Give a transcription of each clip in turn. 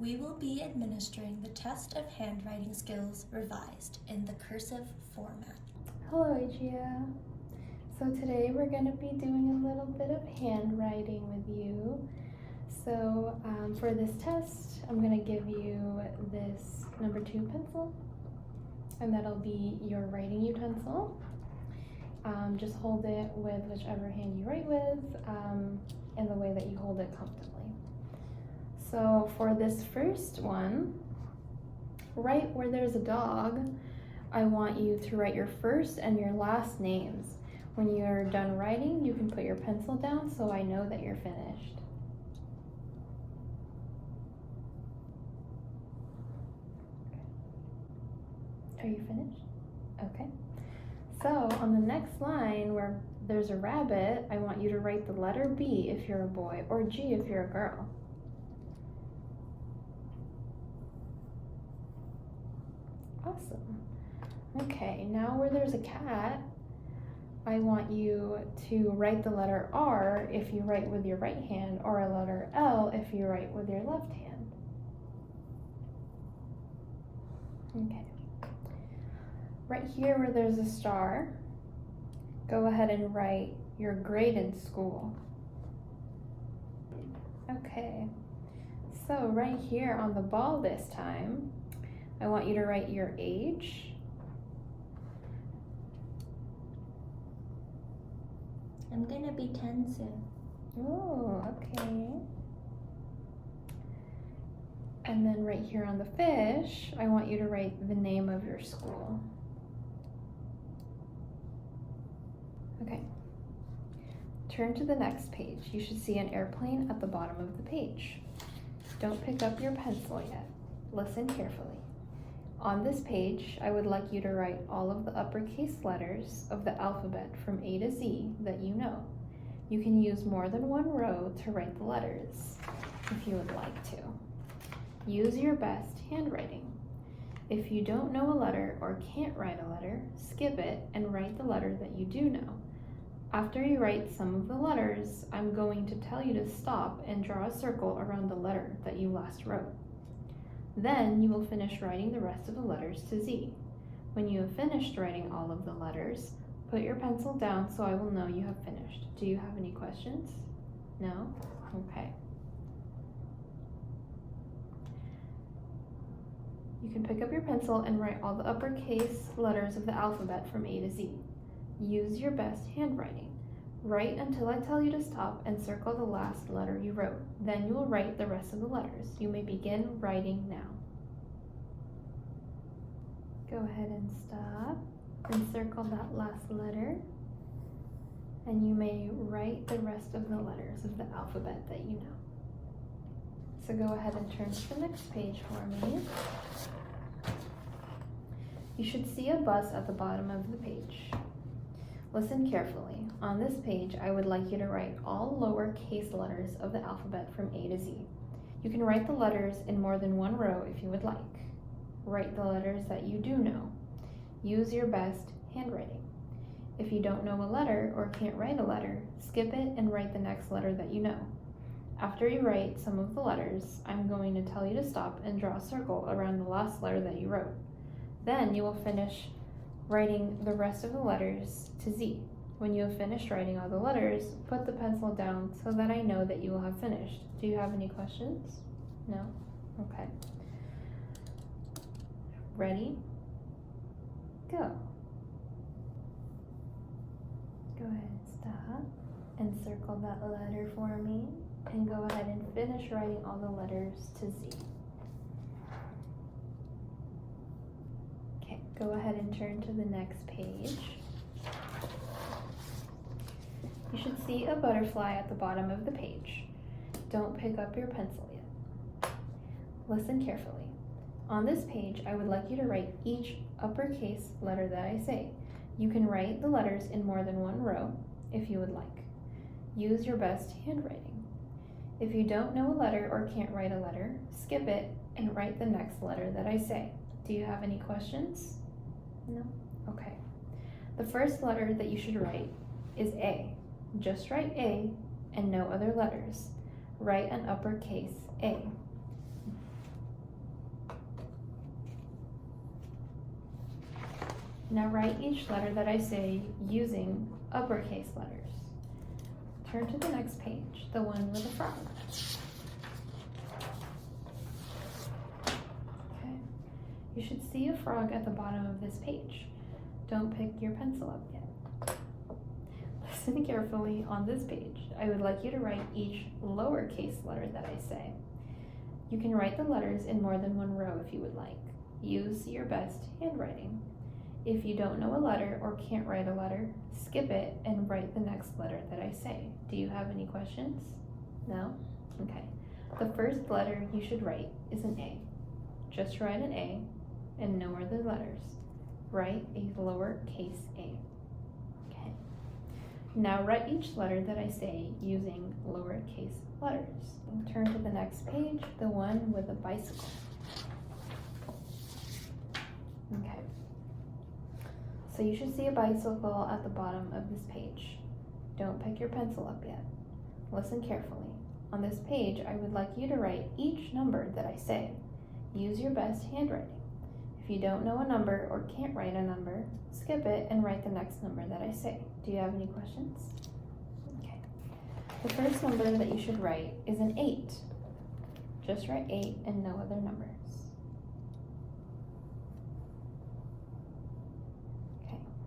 We will be administering the test of handwriting skills revised in the cursive format. Hello, Aegia. So today we're going to be doing a little bit of handwriting with you. So for this test, I'm going to give you this number 2 pencil, and that'll be your writing utensil. Just hold it with whichever hand you write with, in the way that you hold it comfortably. So for this first one, right where there's a dog, I want you to write your first and your last names. When you're done writing, you can put your pencil down so I know that you're finished. Are you finished? Okay. So on the next line where there's a rabbit, I want you to write the letter B if you're a boy or G if you're a girl. Awesome. Okay, now where there's a cat, I want you to write the letter R if you write with your right hand, or a letter L if you write with your left hand. Okay. Right here where there's a star, go ahead and write your grade in school. Okay. So right here on the ball this time, I want you to write your age. I'm gonna be 10 soon. Oh, okay. And then right here on the fish, I want you to write the name of your school. Okay. Turn to the next page. You should see an airplane at the bottom of the page. Don't pick up your pencil yet. Listen carefully. On this page, I would like you to write all of the uppercase letters of the alphabet from A to Z that you know. You can use more than one row to write the letters, if you would like to. Use your best handwriting. If you don't know a letter or can't write a letter, skip it and write the letter that you do know. After you write some of the letters, I'm going to tell you to stop and draw a circle around the letter that you last wrote. Then you will finish writing the rest of the letters to Z. When you have finished writing all of the letters, put your pencil down so I will know you have finished. Do you have any questions? No? Okay. You can pick up your pencil and write all the uppercase letters of the alphabet from A to Z. Use your best handwriting. Write until I tell you to stop and circle the last letter you wrote. Then you will write the rest of the letters. You may begin writing now. Go ahead and stop and circle that last letter. And you may write the rest of the letters of the alphabet that you know. So go ahead and turn to the next page for me. You should see a bus at the bottom of the page. Listen carefully. On this page, I would like you to write all lowercase letters of the alphabet from A to Z. You can write the letters in more than one row if you would like. Write the letters that you do know. Use your best handwriting. If you don't know a letter or can't write a letter, skip it and write the next letter that you know. After you write some of the letters, I'm going to tell you to stop and draw a circle around the last letter that you wrote. Then you will finish writing the rest of the letters to Z. When you have finished writing all the letters, put the pencil down so that I know that you will have finished. Do you have any questions? No? Okay. Ready? Go. Go ahead and stop and circle that letter for me, and go ahead and finish writing all the letters to Z. Okay, go ahead and turn to the next page. You should see a butterfly at the bottom of the page. Don't pick up your pencil yet. Listen carefully. On this page, I would like you to write each uppercase letter that I say. You can write the letters in more than one row if you would like. Use your best handwriting. If you don't know a letter or can't write a letter, skip it and write the next letter that I say. Do you have any questions? No? Okay. The first letter that you should write is A. Just write A and no other letters. Write an uppercase A. Now write each letter that I say using uppercase letters. Turn to the next page, the one with the frog. Okay. You should see a frog at the bottom of this page. Don't pick your pencil up yet. Listen carefully on this page. I would like you to write each lowercase letter that I say. You can write the letters in more than one row if you would like. Use your best handwriting. If you don't know a letter or can't write a letter, skip it and write the next letter that I say. Do you have any questions? No? Okay. The first letter you should write is an A. Just write an A and no other letters. Write a lowercase a. Okay. Now write each letter that I say using lowercase letters. Turn to the next page, the one with a bicycle. Okay. So you should see a bicycle at the bottom of this page. Don't pick your pencil up yet. Listen carefully. On this page, I would like you to write each number that I say. Use your best handwriting. If you don't know a number or can't write a number, skip it and write the next number that I say. Do you have any questions? Okay. The first number that you should write is an 8. Just write 8 and no other numbers.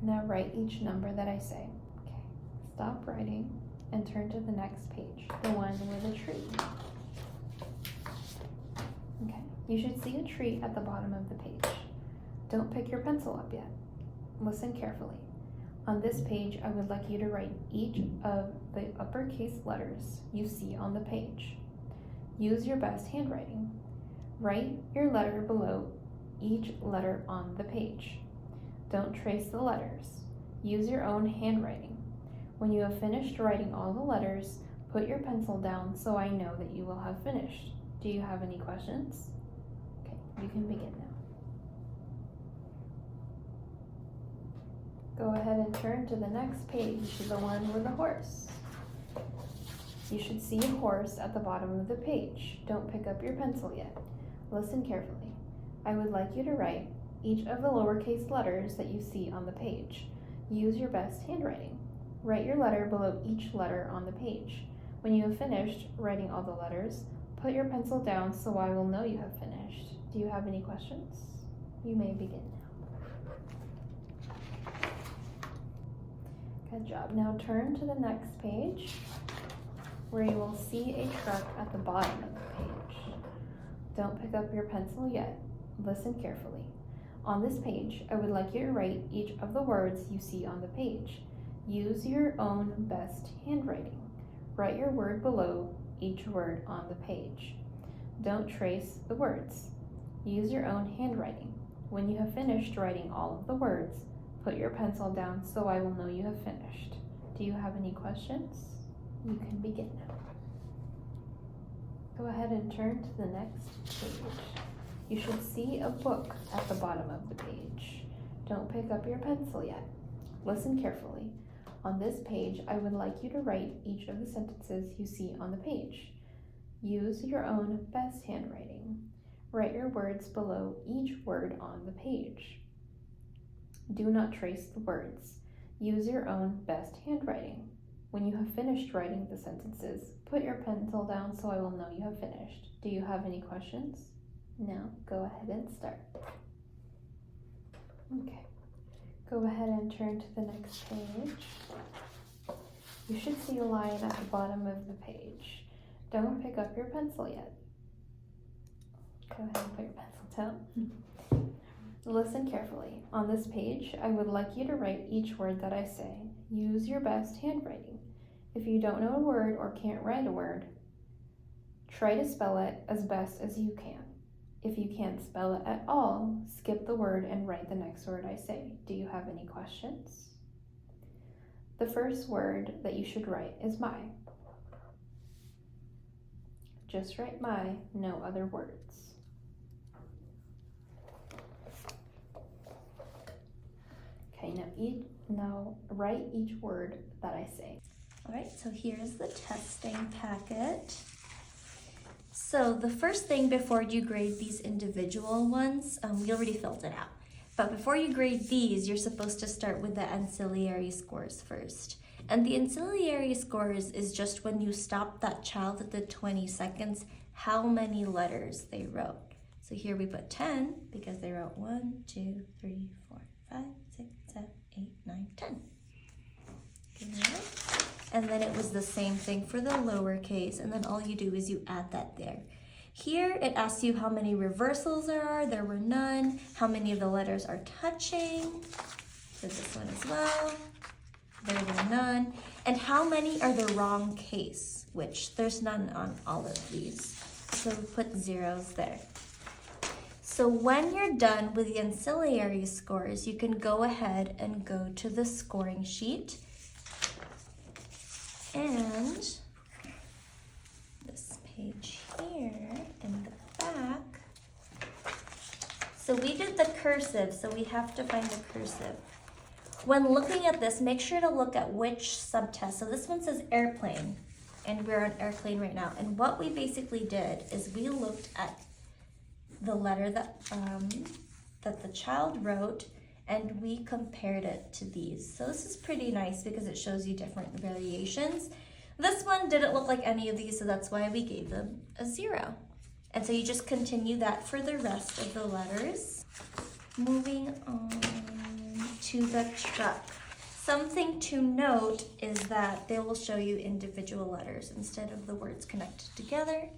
Now write each number that I say. Okay. Stop writing and turn to the next page, the one with a tree. Okay. You should see a tree at the bottom of the page. Don't pick your pencil up yet. Listen carefully. On this page, I would like you to write each of the uppercase letters you see on the page. Use your best handwriting. Write your letter below each letter on the page. Don't trace the letters. Use your own handwriting. When you have finished writing all the letters, put your pencil down so I know that you will have finished. Do you have any questions? Okay, you can begin now. Go ahead and turn to the next page, the one with the horse. You should see a horse at the bottom of the page. Don't pick up your pencil yet. Listen carefully. I would like you to write each of the lowercase letters that you see on the page. Use your best handwriting. Write your letter below each letter on the page. When you have finished writing all the letters, put your pencil down so I will know you have finished. Do you have any questions? You may begin now. Good job. Now turn to the next page where you will see a truck at the bottom of the page. Don't pick up your pencil yet. Listen carefully. On this page, I would like you to write each of the words you see on the page. Use your own best handwriting. Write your word below each word on the page. Don't trace the words. Use your own handwriting. When you have finished writing all of the words, put your pencil down so I will know you have finished. Do you have any questions? You can begin now. Go ahead and turn to the next page. You should see a book at the bottom of the page. Don't pick up your pencil yet. Listen carefully. On this page, I would like you to write each of the sentences you see on the page. Use your own best handwriting. Write your words below each word on the page. Do not trace the words. Use your own best handwriting. When you have finished writing the sentences, put your pencil down so I will know you have finished. Do you have any questions? Now, go ahead and start. Okay. Go ahead and turn to the next page. You should see a line at the bottom of the page. Don't pick up your pencil yet. Go ahead and put your pencil down. Listen carefully. On this page, I would like you to write each word that I say. Use your best handwriting. If you don't know a word or can't write a word, try to spell it as best as you can. If you can't spell it at all, skip the word and write the next word I say. Do you have any questions? The first word that you should write is my. Just write my, no other words. Okay, now write each word that I say. All right, so here's the testing packet. So the first thing before you grade these individual ones, we already filled it out. But before you grade these, you're supposed to start with the ancillary scores first. And the ancillary scores is just when you stop that child at the 20 seconds, how many letters they wrote. So here we put 10 because they wrote 1, 2, 3, 4, 5, 6, 7, 8, 9, 10. Okay. And then it was the same thing for the lowercase, and then all you do is you add that there. Here it asks you how many reversals there were none, how many of the letters are touching, so this one as well, there were none, and how many are the wrong case, which there's none on all of these, so we put zeros there. So when you're done with the ancillary scores, you can go ahead and go to the scoring sheet, and this page here in the back. So we did the cursive, so we have to find the cursive. When looking at this, make sure to look at which subtest. So this one says airplane, and we're on airplane right now. And what we basically did is we looked at the letter that the child wrote, and we compared it to these. So this is pretty nice because it shows you different variations. This one didn't look like any of these, so that's why we gave them a 0. And so you just continue that for the rest of the letters. Moving on to the truck. Something to note is that they will show you individual letters instead of the words connected together.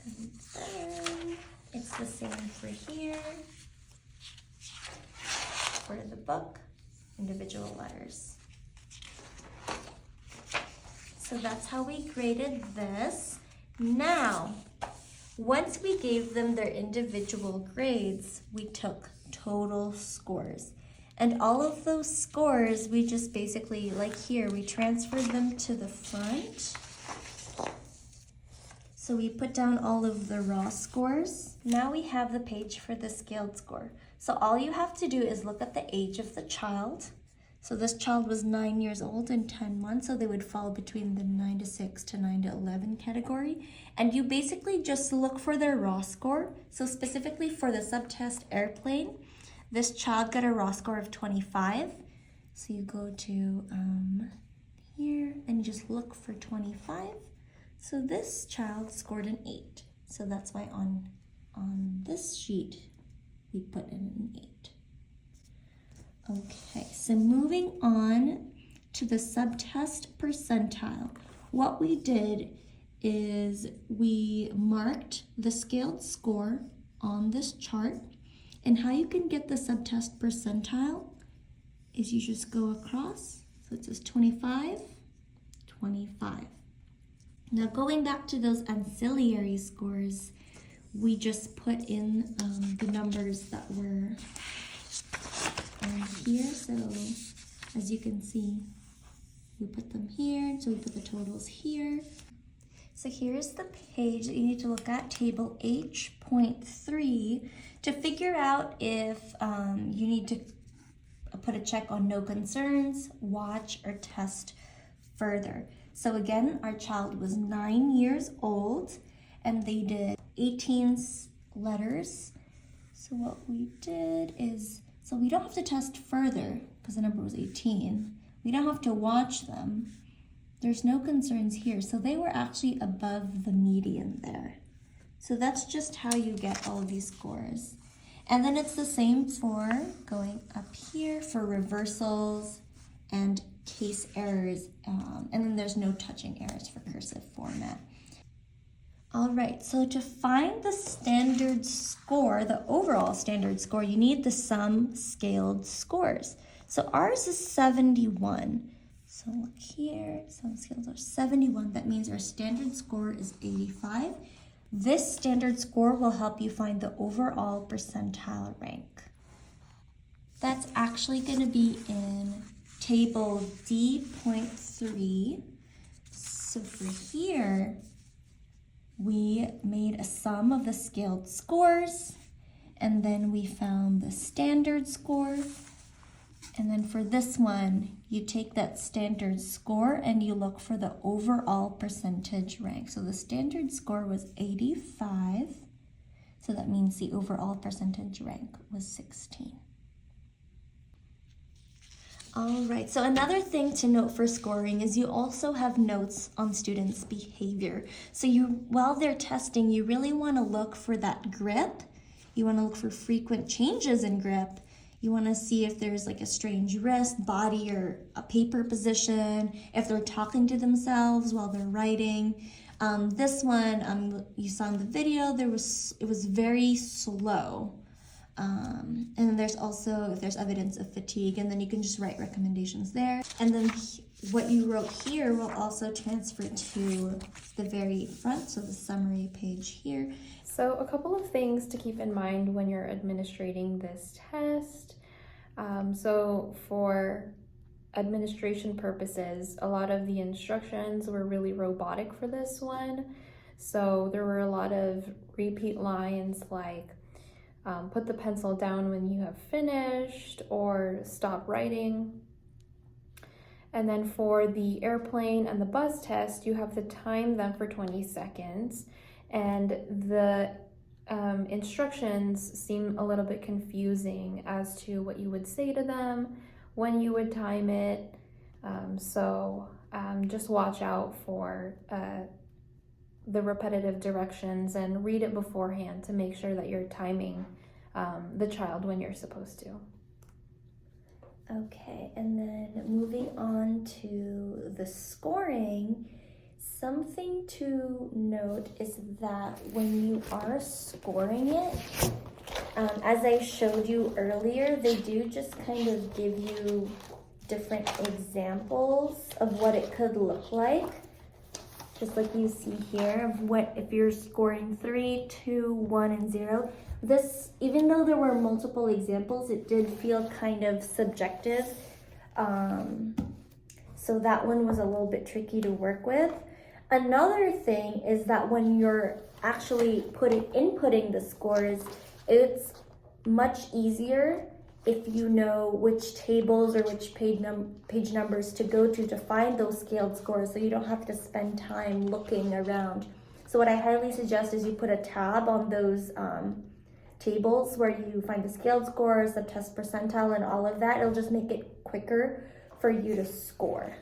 And then it's the same for here. For the book, individual letters. So that's how we graded this. Now, once we gave them their individual grades, we took total scores. And all of those scores, we just basically, like here, we transferred them to the front. So we put down all of the raw scores. Now we have the page for the scaled score. So all you have to do is look at the age of the child. So this child was 9 years old and 10 months, so they would fall between the 9 to 6 to 9 to 11 category. And you basically just look for their raw score. So specifically for the subtest airplane, this child got a raw score of 25. So you go to here and you just look for 25. So this child scored an 8. So that's why on this sheet, we put in an 8. Okay, so moving on to the subtest percentile. What we did is we marked the scaled score on this chart, and how you can get the subtest percentile is you just go across. So it says 25, 25. Now going back to those ancillary scores, we just put in the numbers that were here. So as you can see, we put them here, so we put the totals here. So here's the page that you need to look at, table H.3, to figure out if you need to put a check on no concerns, watch, or test further. So again, our child was 9 years old and they did 18 letters. So what we did is, so we don't have to test further because the number was 18. We don't have to watch them. There's no concerns here. So they were actually above the median there. So that's just how you get all of these scores. And then it's the same for going up here for reversals and case errors, and then there's no touching errors for cursive format. All right, so to find the standard score, the overall standard score, you need the sum scaled scores. So ours is 71. So look here, sum scales are 71. That means our standard score is 85. This standard score will help you find the overall percentile rank. That's actually going to be in table D.3. So for here, we made a sum of the scaled scores, and then we found the standard score. And then for this one, you take that standard score and you look for the overall percentage rank. So the standard score was 85. So that means the overall percentage rank was 16. All right, so another thing to note for scoring is you also have notes on students' behavior. So while they're testing, you really want to look for that grip. You want to look for frequent changes in grip. You want to see if there's like a strange wrist, body, or a paper position, if they're talking to themselves while they're writing. This one, you saw in the video, it was very slow. And then there's also, if there's evidence of fatigue, and then you can just write recommendations there. And then what you wrote here will also transfer to the very front, so the summary page here. So a couple of things to keep in mind when you're administrating this test. So for administration purposes, a lot of the instructions were really robotic for this one. So there were a lot of repeat lines like, put the pencil down when you have finished, or stop writing. And then for the airplane and the bus test, you have to time them for 20 seconds. And the instructions seem a little bit confusing as to what you would say to them, when you would time it. So just watch out for the repetitive directions and read it beforehand to make sure that you're timing the child when you're supposed to. Okay, and then moving on to the scoring, something to note is that when you are scoring it, as I showed you earlier, they do just kind of give you different examples of what it could look like. Just like you see here, of what if you're scoring 3, 2, 1, and 0. This, even though there were multiple examples, it did feel kind of subjective. So that one was a little bit tricky to work with. Another thing is that when you're actually inputting the scores, it's much easier if you know which tables or which page numbers to go to find those scaled scores, so you don't have to spend time looking around. So what I highly suggest is you put a tab on those tables where you find the scaled scores, the test percentile, and all of that. It'll just make it quicker for you to score.